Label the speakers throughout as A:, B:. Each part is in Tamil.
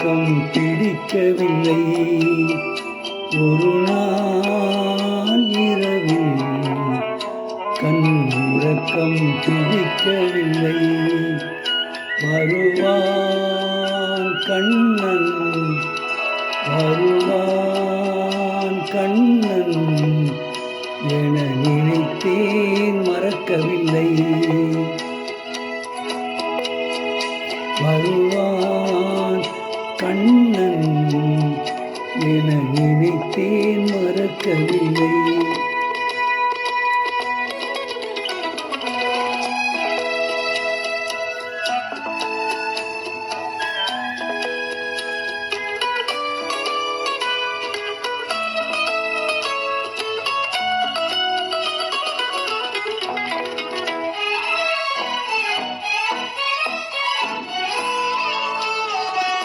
A: உறக்கம் பிடிக்கவில்லை. ஒரு நாள் இரவில் கண் உறக்கம் பிடிக்கவில்லை. வருவான் கண்ணன், வருவான் கண்ணன் என நினைத்தேன், மறக்கவில்லை. வருவான் கண்ணன் என நினைத்தேன், மறக்கவில்லை.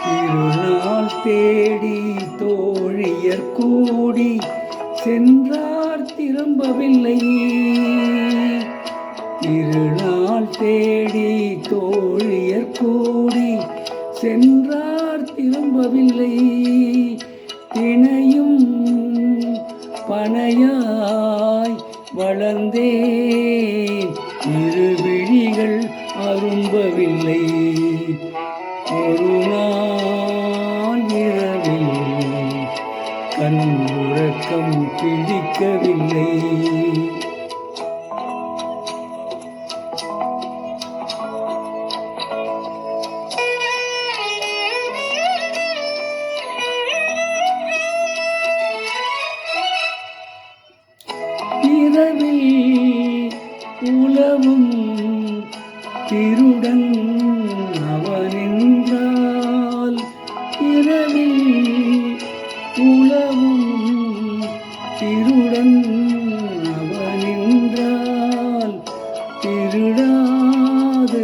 A: திருநாள் தேடி தோழியர் கூடி சென்றார், திரும்பவில்லை. திருநாள் தேடி தோழியர் கூடி சென்றார், திரும்பவில்லை. தினையும் பனையாய் வளர்ந்தேன், இரு விழிகள் அரும்பவில்லை. ஒரு நாள் இரவில் கண் உறக்கம் பிடிக்கவில்லை. இரவில் உலவும் திருடன் அவனென்றால், இரவில் உலவும் திருடன் அவனென்றால், திருடாது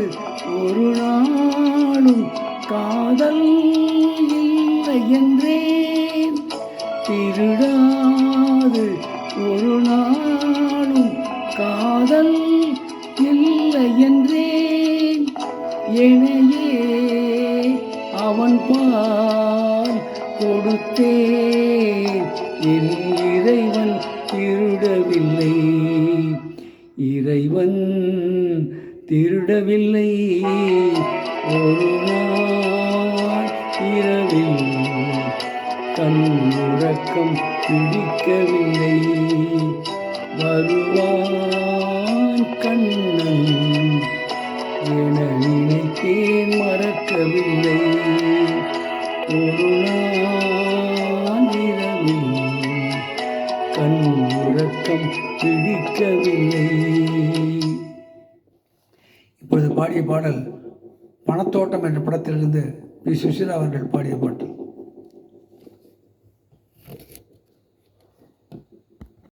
A: ஒரு நாளும் காதல் இல்லை என்றேன். திருடாது ஒரு நாளும் காதல் இல்லை என்றேன். என்னையே அவன் பால் கொடுத்தேன், என் இறைவன் திருடவில்லை. இறைவன் திருடவில்லை. ஒரு நாள் இரவில் கண் உறக்கம் பிடிக்கவில்லை. வருவான் கண்ணன் என நினைத்தேன், மறக்கவில்லை. ஒரு நாள் இரவில் கண் உறக்கம் பிடிக்கவில்லை. இப்பொழுது பாடிய பாடல் பணத்தோட்டம் என்ற படத்திலிருந்து பி. சுசீலா அவர்கள் பாடிய பாட்டு.